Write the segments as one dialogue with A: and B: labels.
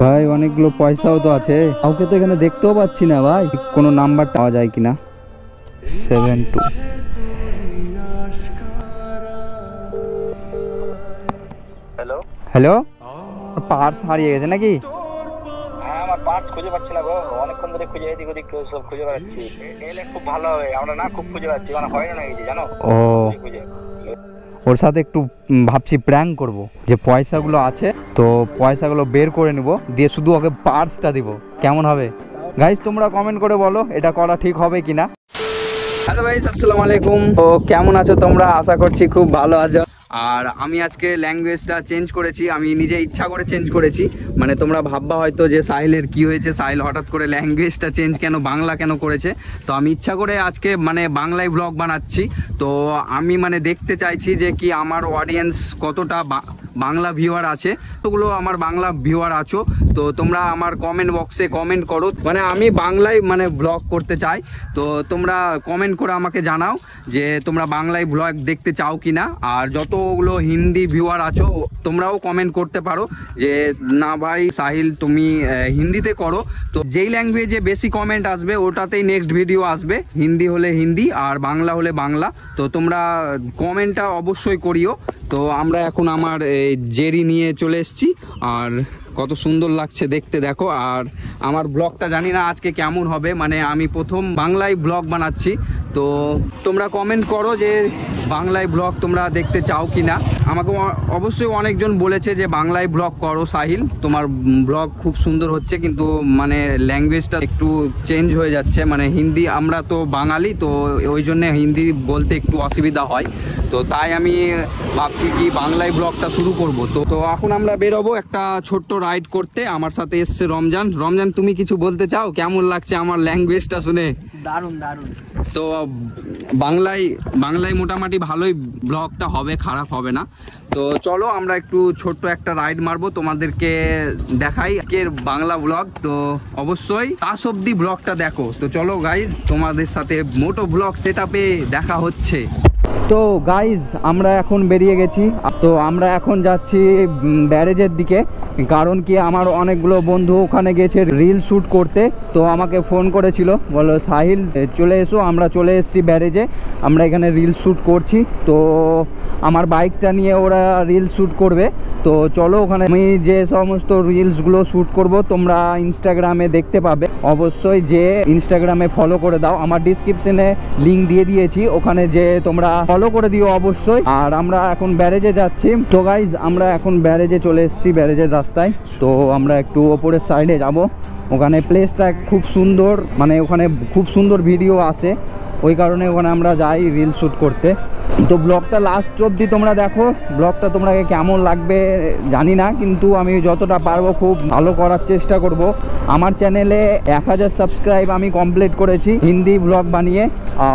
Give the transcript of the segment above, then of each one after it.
A: ভাই অনেকগুলো পয়সাও তো আছে, কাউকে তো এখানে দেখতেও পাচ্ছি না ভাই। কোনো নাম্বার পাওয়া যায় কিনা? 72।
B: হ্যালো
A: হ্যালো, পার্স হারিয়ে গেছে নাকি?
B: হ্যাঁ, আমার পার্স খুঁজে পাচ্ছি না গো। অনেকক্ষণ ধরে খুঁজে এদিক ওদিক সব খুঁজে পাচ্ছি। এলে খুব ভালো হবে। আমরা না খুব খুঁজে পাচ্ছি, মানে হয় না কিছু জানো।
A: ও,
B: খুঁজে
A: ওর সাথে একটু ভাবছি প্র্যাঙ্ক করব, যে পয়সাগুলো আছে তো পয়সাগুলো বের করে নিব, দিয়ে শুধু ওকে পার্সটা দিব। কেমন হবে গাইস? তোমরা কমেন্ট করে বলো এটা করা ঠিক হবে কিনা। হ্যালো গাইস, আসসালামু আলাইকুম। তো কেমন আছো তোমরা? আশা করছি খুব ভালো আছো। আর আমি আজকে ল্যাঙ্গুয়েজটা চেঞ্জ করেছি, আমি নিজে ইচ্ছা করে চেঞ্জ করেছি। মানে তোমরা ভাববা হয়তো যে সাহিলের কি হয়েছে, সাহিল হঠাৎ করে ল্যাঙ্গুয়েজটা চেঞ্জ কেন, বাংলা কেন করেছে। তো আমি ইচ্ছা করে আজকে মানে বাংলায় ব্লগ বানাচ্ছি। তো আমি মানে দেখতে চাইছি যে কি আমার অডিয়েন্স কতটা বাংলা ভিউয়ার আছে। তোগুলো আমার বাংলা ভিউয়ার আছো, তো তোমরা আমার কমেন্ট বক্সে কমেন্ট করো। মানে আমি বাংলায় মানে ব্লগ করতে চাই, তো তোমরা কমেন্ট করে আমাকে জানাও যে তোমরা বাংলায় ব্লগ দেখতে চাও কিনা। আর যতগুলো হিন্দি ভিউয়ার আছো তোমরাও কমেন্ট করতে পারো যে না ভাই সাহিল তুমি হিন্দিতে করো। তো যেই ল্যাঙ্গুয়েজে বেশি কমেন্ট আসবে ওটাতেই নেক্সট ভিডিও আসবে, হিন্দি হলে হিন্দি আর বাংলা হলে বাংলা। তো তোমরা কমেন্টটা অবশ্যই করিও। তো আমরা এখন আমার জেরি নিয়ে চলে এসেছি, আর কত সুন্দর লাগছে দেখতে দেখো। আর আমার ব্লগটা জানি না আজকে কেমন হবে, মানে আমি প্রথম বাংলায় ব্লগ বানাচ্ছি। তো তোমরা কমেন্ট করো যে বাংলায় ব্লগ তোমরা দেখতে চাও কি না। আমাকে অবশ্যই অনেকজন বলেছে যে বাংলায় ব্লগ করো সাহিল, তোমার ব্লগ খুব সুন্দর হচ্ছে, কিন্তু মানে ল্যাঙ্গুয়েজটা একটু চেঞ্জ হয়ে যাচ্ছে। মানে হিন্দি, আমরা তো বাঙালি, তো ওই জন্য হিন্দি বলতে একটু অসুবিধা হয়। তো তাই আমি ভাবছি কি বাংলায় ব্লগটা শুরু করব। তো এখন আমরা বেরোবো একটা ছোট্ট রাইড করতে। আমার সাথে এসছে রমজান। রমজান, তুমি কিছু বলতে চাও? কেমন লাগছে আমার ল্যাঙ্গুয়েজটা শুনে?
C: দারুণ দারুণ।
A: তো বাংলায় মোটামুটি ভালোই ব্লগটা হবে, খারাপ হবে না। তো চলো আমরা একটু ছোট্ট একটা রাইড মারবো, তোমাদেরকে দেখাই আজকের বাংলা ব্লগ। তো অবশ্যই লাস্ট অব্দি ব্লগটা দেখো। তো চলো গাইজ, তোমাদের সাথে মোটো ব্লগ সেটআপে দেখা হচ্ছে। তো গাইজ আমরা এখন বেরিয়ে গেছি। তো আমরা এখন যাচ্ছি ব্যারেজের দিকে, কারণ কি আমার অনেকগুলো বন্ধু ওখানে গেছে রিল শ্যুট করতে। তো আমাকে ফোন করেছিল, বলো সাহিল চলে এসো। আমরা চলে এসেছি ব্যারেজে, আমরা এখানে রিল শ্যুট করছি। তো আমার বাইকটা নিয়ে ওরা রিল শ্যুট করবে। তো চলো ওখানে আমি যে সমস্ত রিলসগুলো শ্যুট করব তোমরা ইনস্টাগ্রামে দেখতে পাবে। অবশ্যই যে ইনস্টাগ্রামে ফলো করে দাও, আমার ডিসক্রিপশনে লিঙ্ক দিয়ে দিয়েছি, ওখানে যে তোমরা ফলো করে দিও অবশ্যই। আর আমরা এখন ব্যারেজে যাচ্ছি। তো গাইজ আমরা এখন ব্যারেজে চলে এসেছি, ব্যারেজের রাস্তায়। তো আমরা একটু ওপরের সাইডে যাব, ওখানে প্লেসটা খুব সুন্দর, মানে ওখানে খুব সুন্দর ভিডিও আসে, ওই কারণে ওখানে আমরা যাই রিল শ্যুট করতে। তো ব্লগটা লাস্ট অবধি তোমরা দেখো, ব্লগটা তোমরা কেমন লাগবে জানি না, কিন্তু আমি যতটা পারবো খুব ভালো করার চেষ্টা করব। আমার চ্যানেলে 1000 সাবস্ক্রাইব আমি কমপ্লিট করেছি হিন্দি ব্লগ বানিয়ে,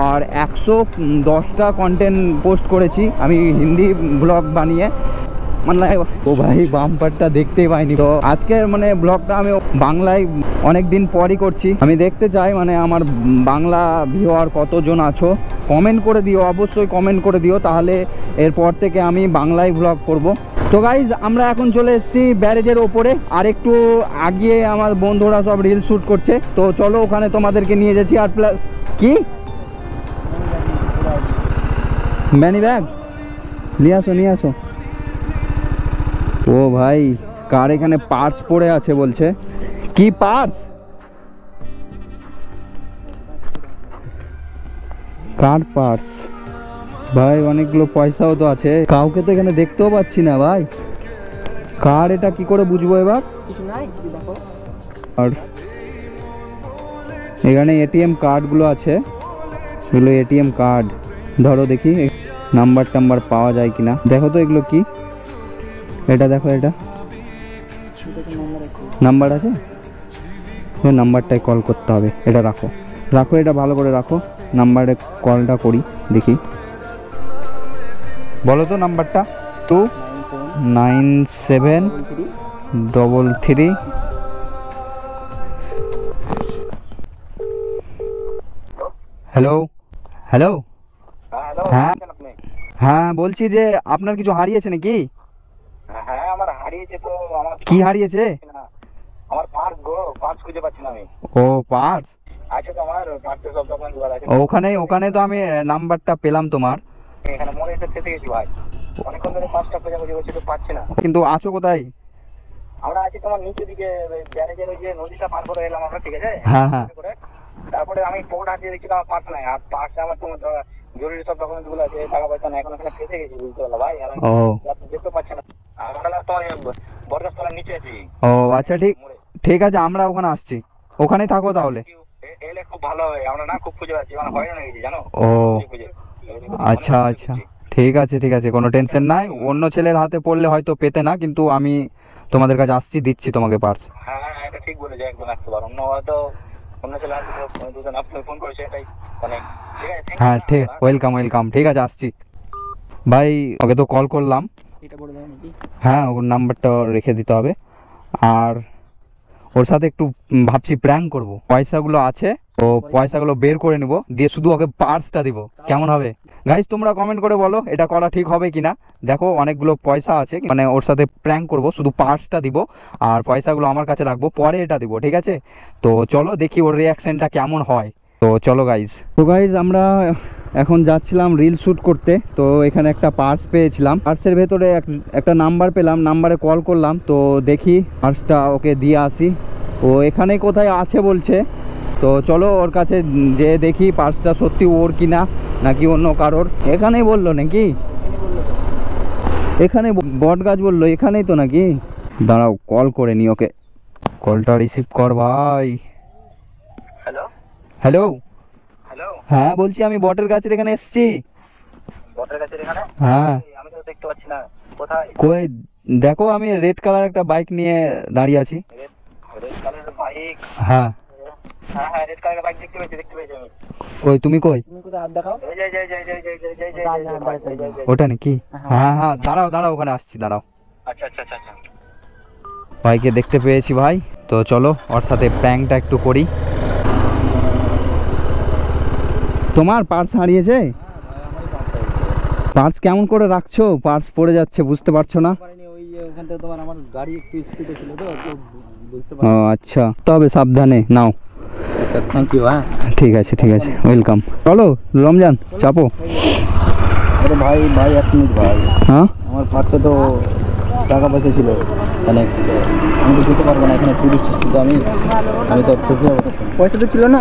A: আর 110টা কন্টেন্ট পোস্ট করেছি আমি হিন্দি ব্লগ বানিয়ে। মানে ও ভাই বাম্পারটা দেখতেই পাইনি। তো আজকের মানে ব্লগটা আমি বাংলায় অনেক দিন পরই করছি। আমি দেখতে চাই মানে আমার বাংলা ভিউয়ার কতজন আছো, কমেন্ট করে দিও, অবশ্যই কমেন্ট করে দিও, তাহলে এরপর থেকে আমি বাংলায় ব্লগ করব। তো গাইজ আমরা এখন চলে এসেছি ব্যারেজের ওপরে, আর একটু আগিয়ে আমার বন্ধুরা সব রিল শ্যুট করছে। তো চলো ওখানে তোমাদেরকে নিয়ে যাচ্ছি। আর প্লাস কি ম্যানি ব্যাগ নিয়ে আসো, নিয়ে আসো। ও ভাই কার এখানে পার্স পড়ে আছে বলছে। কি পার্স? কার পার্স? ভাই অনেকগুলো পয়সাও তো আছে, কাউকে তো এখানে দেখতেও পাচ্ছি না ভাই। কার এটা কি করে বুঝবো এবার? আর এখানে এটিএম কার্ডগুলো আছে, এগুলো এটিএম কার্ড। ধরো দেখি নাম্বার টাম্বার পাওয়া যায় কিনা, দেখো তো এগুলো কি। এটা দেখো, এটা নাম্বার আছে, ওই নাম্বারটায় কল করতে হবে। এটা রাখো, রাখো, এটা ভালো করে রাখো, নাম্বারে কলটা করি দেখি। বলো তো নাম্বারটা। 29733। Hello hello. হ্যাঁ হ্যাঁ বলছি যে আপনার কিছু হারিয়েছে নাকি?
B: হ্যাঁ আমার হারিয়েছে। তো আমার
A: কি হারিয়েছে?
B: খুঁজে পাচ্ছি না আমি।
A: ও পার্স,
B: আছে তো আমার পার্সে সব ডকুমেন্ট গুলো আছে।
A: ওখানে ওখানে তো আমি নাম্বারটা পেলাম তোমার।
B: এখানে মনে এসে ফেসে গেছি ভাই, অনেকক্ষণ ধরে পাঁচটা খোঁজাখুঁজি করছি তো পাচ্ছি না।
A: কিন্তু আছো কোথায়?
B: আমরা আছি তোমার নিচের দিকে, ব্যারেজের ওই যে নদীটা পার করে এলাম আমরা, ঠিক আছে?
A: হ্যাঁ হ্যাঁ।
B: তারপরে আমি পকেট হাতিয়ে দেখছি আমার পার্স নাই, আর পার্সে আমার তোমার জরুরি সব ডকুমেন্ট গুলো আছে, টাকা পয়সা নাই, এখন এখানে ফেসে গেছি বুঝতে পারলো ভাই। আর
A: ও
B: যেতে পারছি না, আমরা তোমার বরগাছতলার নিচে আছি।
A: ও আচ্ছা, ঠিক ঠিক আছে, আমরা ওখানে আসছি, ওখানেই থাকো তাহলে।
B: এলে খুব ভালো হবে, আমরা না খুব খুঁজে পাচ্ছি, মানে হয়রান হয়ে গেছি জানো।
A: ও আচ্ছা আচ্ছা, ঠিক আছে ঠিক আছে, কোনো টেনশন নাই। অন্য ছেলের হাতে পড়লে হয়তো পেতে না, কিন্তু আমি তোমাদের কাছে আসছি, দিচ্ছি তোমাকে পার্স।
B: হ্যাঁ হ্যাঁ, এটা ঠিক বলেছে একদম 100 বার। অন্য হয়তো অন্য ছেলে হাতে দুজন আপনি ফোন করেছে, এটাই মানে ঠিক আছে।
A: হ্যাঁ ঠিক, ওয়েলকাম ওয়েলকাম, ঠিক আছে আসছি ভাই। ওকে তো কল করলাম, হ্যাঁ ওর নাম্বারটা রেখে দিতে হবে। আর ওর সাথে একটু ভাবছি প্র্যাঙ্ক করব, পয়সাগুলো আছে তো পয়সাগুলো বের করে নিব, দিয়ে শুধু ওকে পার্সটা দিব, কেমন হবে গাইস? তোমরা কমেন্ট করে বলো এটা করা ঠিক হবে কিনা। দেখো অনেকগুলো পয়সা আছে, মানে ওর সাথে প্র্যাঙ্ক করব, শুধু পার্সটা দিব আর পয়সাগুলো আমার কাছে রাখবো, পরে এটা দিব, ঠিক আছে? তো চলো দেখি ওর রিয়াকশনটা কেমন হয়। তো চলো গাইস, তো গাইস আমরা এখন যাচ্ছিলাম রিল শ্যুট করতে। তো এখানে একটা পার্স পেয়েছিলাম, পার্সের ভেতরে একটা নাম্বার পেলাম, নাম্বারে কল করলাম, তো দেখি পার্সটা ওকে দিয়ে আসি। ও এখানেই কোথায় আছে বলছে, তো চলো ওর কাছে যে দেখি পার্সটা সত্যি ওর কিনা নাকি অন্য কারোর। এখানেই বললো নাকি? এখানে বট গাছ বললো, এখানেই তো নাকি? দাঁড়াও কল করে নি ওকে, কলটা রিসিভ কর ভাই।
B: হ্যালো
A: হ্যালো
B: হ্যালো,
A: হ্যাঁ বলছি আমি বটের গাছের এখানে এসেছি।
B: বটের কাছে এখানে?
A: হ্যাঁ
B: আমি তো দেখতে পাচ্ছি না, কোথায়?
A: কই দেখো, আমি রেড কালার একটা বাইক নিয়ে দাঁড়িয়ে আছি।
B: রেড কালারের বাইক?
A: হ্যাঁ
B: হ্যাঁ হ্যাঁ, রেড কালারের বাইক দেখতে পেয়েছি আমি।
A: কই তুমি কই?
B: তুমি কোথায় হাত দেখাও? এই যে
A: ওটা নাকি? হ্যাঁ হ্যাঁ, দাঁড়াও দাঁড়াও, ওখানে আসছি, দাঁড়াও।
B: আচ্ছা আচ্ছা আচ্ছা আচ্ছা।
A: ভাইকে দেখতে পেয়েছি ভাই, তো চলো ওর সাথে প্র্যাঙ্কটা একটু করি। তোমার পার্স হারিয়েছে? পার্স কেমন করে রাখছো? পার্স পড়ে যাচ্ছে, বুঝতে পারছো না? ও আচ্ছা, তবে সাবধানে নাও।
B: আচ্ছা থ্যাংক ইউ। হ্যাঁ
A: ঠিক আছে ঠিক আছে, ওয়েলকাম। চলো রমজান চাপো।
B: আরে ভাই ভাই, 1 মিনিট ভাই।
A: হ্যাঁ
B: আমার পার্সে তো টাকা পয়সা ছিল অনেক, আমি তো যেতে পারবো না, এখানে টুরিস্ট এসেছি তো আমি তো ফেসে যাবো। পয়সা তো ছিল না?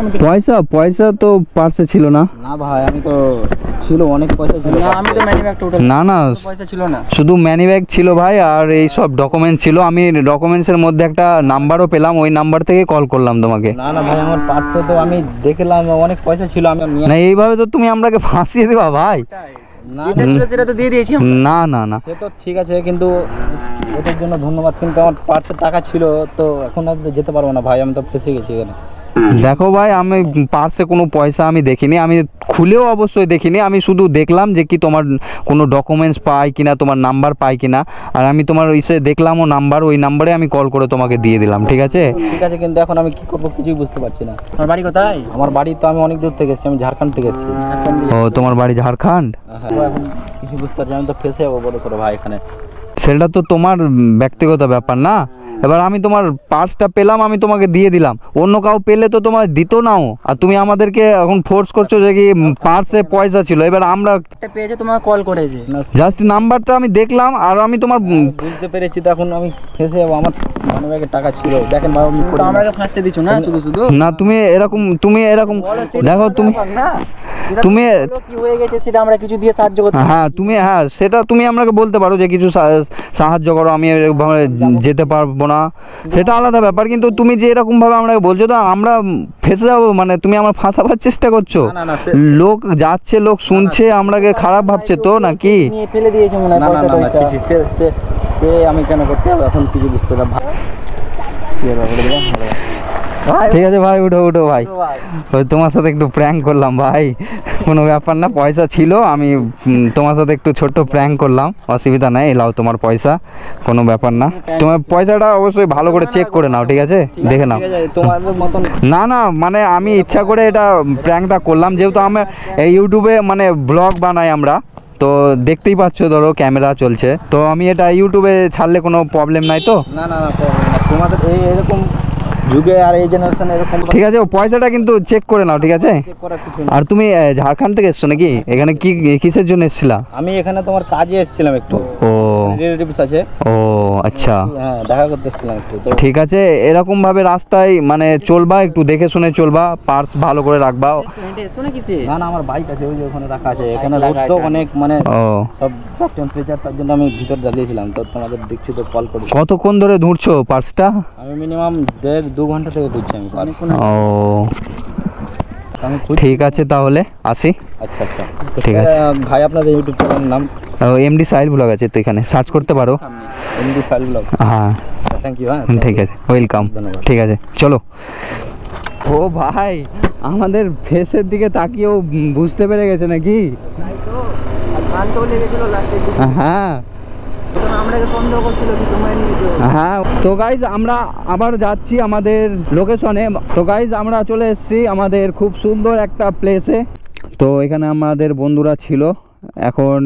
A: পয়সা তো পার্সে ছিল না।
B: না ভাই, আমি তো ছিল, অনেক পয়সা ছিল না, আমি তো মানি ব্যাগটা উঠালাম।
A: না না,
B: পয়সা ছিল না,
A: শুধু মানি ব্যাগ ছিল ভাই, আর এই সব ডকুমেন্টস ছিল। আমি ডকুমেন্টসের মধ্যে একটা নাম্বারও পেলাম, ওই নাম্বার থেকে কল করলাম তোমাকে।
B: না না ভাই, আমার পার্সে তো আমি দেখলাম অনেক পয়সা ছিল, আমি
A: না এইভাবে তো তুমি আমাকে ফাঁসিয়ে দেবা ভাই।
B: যেটা ছিল সেটা তো দিয়ে দিয়েছি।
A: না না না,
B: সে তো ঠিক আছে, কিন্তু ওটার জন্য ধন্যবাদ, কিন্তু আমার পার্সে টাকা ছিল তো এখন আর যেতে পারবো না ভাই, আমি তো ফেসে গেছি এখানে।
A: দেখো ভাই, আমি পার্সে কোনো পয়সা আমি দেখিনি, আমি খুলেও অবশ্যই দেখিনি। আমি শুধু দেখলাম যে কি তোমার কোনো ডকুমেন্টস পাই কিনা, তোমার নাম্বার পাই কিনা, আর আমি তোমার ইসে দেখলাম ও নাম্বার, ওই নাম্বারে আমি কল করে তোমাকে দিয়ে দিলাম, ঠিক আছে?
B: ঠিক আছে, কিন্তু এখন আমি কি করবো কিছুই বুঝতে পারছি না। আমার বাড়ি কোথায়? আমার বাড়ি তো আমি অনেক দূর থেকে এসেছি, আমি ঝাড়খণ্ড থেকে এসেছি।
A: ও তোমার বাড়ি ঝাড়খণ্ড?
B: হ্যাঁ, এখন কিছু বুঝতে পারছি, আমি তো ফেসে যাবো বড় ছোট ভাই এখানে।
A: সেটা তো তোমার ব্যক্তিগত ব্যাপার না। এবার আমি তোমার পার্সটা পেলাম, আমি তোমাকে দিয়ে দিলাম, অন্য কাউ পেলে তো তোমার দিত নাও, আর তুমি আমাদেরকে এখন ফোর্স করছো যে কি পার্সে পয়সা ছিল। এবার আমরা
B: পেয়েছে, তোমাকে কল করেছে,
A: জাস্ট নাম্বারটা আমি দেখলাম, আর আমি তোমার
B: বুঝতে পেরেছি, তো এখন আমি ফেসে যাবো। আমার মানি ব্যাগে টাকা ছিল, দেখেন ভাই, আমাকে ফাঁসতে দিচ্ছ না শুধু শুধু।
A: না তুমি এরকম দেখো, তুমি
B: কি হয়ে গেছে সেটা আমরা কিছু দিয়ে সাহায্য করতে।
A: হ্যাঁ সেটা তুমি আমাকে বলতে পারো যে কিছু সাহায্য করো, আমি এরকমভাবে যেতে পারবো না, সেটা আলাদা ব্যাপার। কিন্তু তুমি যে এরকম ভাবে আমাকে বলছো, তো আমরা ফেসে যাবো, মানে তুমি আমার ফাঁসাবার চেষ্টা করছো। লোক যাচ্ছে, লোক শুনছে, আমরাকে খারাপ ভাবছে তো নাকি?
B: ফেলে দিয়েছে মনে হয়। সে আমি কেন করতে হবে এখন কিছু বুঝতে পারলাম।
A: ঠিক আছে ভাই, উঠো ভাই, তোমার সাথে একটু প্র্যাঙ্ক করলাম ভাই, কোনো ব্যাপার না। পয়সা ছিল, আমি তোমার সাথে একটু ছোট্ট প্র্যাঙ্ক করলাম, অসুবিধা নাই। এলাও তোমার পয়সা, কোনো ব্যাপার না। তোমার পয়সাটা অবশ্যই ভালো করে চেক করে নাও, ঠিক আছে? দেখে নাও। না না, মানে আমি ইচ্ছা করে এটা প্র্যাঙ্কটা করলাম, যেহেতু আমি ইউটিউবে মানে ব্লগ বানাই আমরা, তো দেখতেই পাচ্ছ, ধরো ক্যামেরা চলছে, তো আমি এটা ইউটিউবে ছাড়লে কোনো প্রবলেম নাই তো?
B: না না না, তোমাদের এরকম যুগে আর এই জেনারেশন এরকম
A: ঠিক আছে, ও পয়সাটা কিন্তু চেক করে নাও, ঠিক আছে?
B: চেক করা কিছু
A: আর তুমি ঝাড়খণ্ড থেকে এসছো নাকি? এখানে কি কিসের জন্য এসেছিলা?
B: আমি এখানে তোমার কাজে এসেছিলাম একটু,
A: ও
B: রিলেটিভস আছে।
A: ও আচ্ছা,
B: হ্যাঁ দেখা করতে এসেছিলাম একটু। তো
A: ঠিক আছে, এরকম ভাবে রাস্তায় মানে চলবা, একটু দেখে শুনে চলবা, পার্স ভালো করে রাখবা।
B: না না, আমার বাইক আছে ওই যে ওখানে রাখা আছে। এখানে রোদ তো অনেক, মানে
A: ও
B: সব টেম্পারেচার, তার জন্য আমি ভিতর দাঁড়িয়েছিলাম। তো তোমাদের দেখছি তো কল করি।
A: কতক্ষণ ধরে ধুরছো পার্সটা?
B: আমি মিনিমাম 1.5-2 ঘন্টা থেকে ঘুরছি আমি পার্স।
A: ও
B: আমি
A: ঠিক আছে, তাহলে আসি।
B: আচ্ছা আচ্ছা, তো
A: ঠিক আছে।
B: ভাই আপনাদের ইউটিউব চ্যানেলের নাম?
A: এমডি সাহিল ব্লগ আছে, তো এখানে সার্চ করতে পারো।
B: MD Sahil blog.
A: হ্যাঁ
B: থ্যাংক ইউ। হ্যাঁ
A: ঠিক আছে, ওয়েলকাম।
B: ধন্যবাদ।
A: ঠিক আছে চলো। ও ভাই, আমাদের ফেসের দিকে তাকিয়েও বুঝতে পেরে গেছে নাকি? হ্যাঁ হ্যাঁ, তো গাইজ আমরা আবার যাচ্ছি আমাদের লোকেশনে। তো গাইজ আমরা চলে এসেছি আমাদের খুব সুন্দর একটা প্লেসে। তো এখানে আমাদের বন্ধুরা ছিল, এখন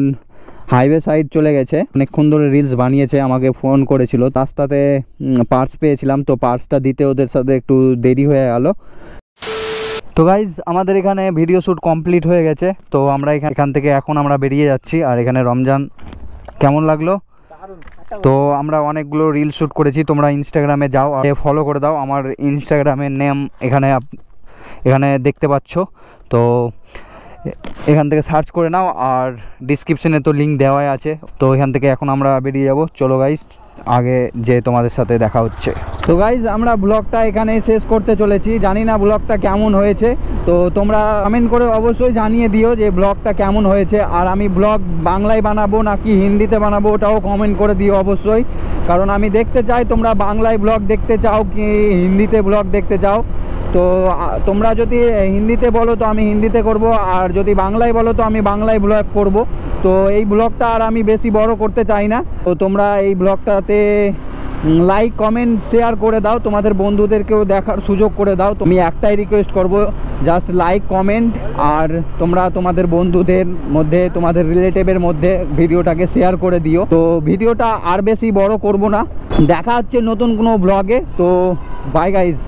A: হাইওয়ে সাইড চলে গেছে। অনেকক্ষণ ধরে রিলস বানিয়েছে, আমাকে ফোন করেছিল, রাস্তাতে পার্স পেয়েছিলাম, তো পার্সটা দিতে ওদের সাথে একটু দেরি হয়ে গেল। তো গাইজ আমাদের এখানে ভিডিও শ্যুট কমপ্লিট হয়ে গেছে। তো আমরা এখান থেকে এখন আমরা বেরিয়ে যাচ্ছি। আর এখানে রমজান কেমন লাগলো? তো আমরা অনেকগুলো রিল শ্যুট করেছি, তোমরা ইনস্টাগ্রামে যাও আর ফলো করে দাও। আমার ইনস্টাগ্রামের নেম এখানে দেখতে পাচ্ছ, তো এখান থেকে সার্চ করে নাও, আর ডিসক্রিপশনে তো লিঙ্ক দেওয়াই আছে। তো এখান থেকে এখন আমরা বেরিয়ে যাব। চলো গাইজ, আগে যে তোমাদের সাথে দেখা হচ্ছে। তো গাইজ আমরা ব্লগটা এখানেই শেষ করতে চলেছি। জানি না ব্লগটা কেমন হয়েছে, তো তোমরা কমেন্ট করে অবশ্যই জানিয়ে দিও যে ব্লগটা কেমন হয়েছে। আর আমি ব্লগ বাংলায় বানাবো নাকি হিন্দিতে বানাবো ওটাও কমেন্ট করে দিও অবশ্যই, কারণ আমি দেখতে চাই তোমরা বাংলায় ব্লগ দেখতে চাও কি হিন্দিতে ব্লগ দেখতে চাও। তো তোমরা যদি হিন্দিতে বলো তো আমি হিন্দিতে করব, আর যদি বাংলায় বলো তো আমি বাংলায় ব্লগ করব। তো এই ব্লগটা আর আমি বেশি বড় করতে চাই না। তো তোমরা এই ব্লগটাতে লাইক কমেন্ট শেয়ার করে দাও, তোমাদের বন্ধুদেরকেও দেখার সুযোগ করে দাও। তুমি একটাই রিকোয়েস্ট করব, জাস্ট লাইক কমেন্ট, আর তোমরা তোমাদের বন্ধুদের মধ্যে, তোমাদের রিলেটিভের মধ্যে ভিডিওটাকে শেয়ার করে দিও। তো ভিডিওটা আর বেশি বড় করব না, দেখা হচ্ছে নতুন কোনো ব্লগে। তো বাই গাইজ।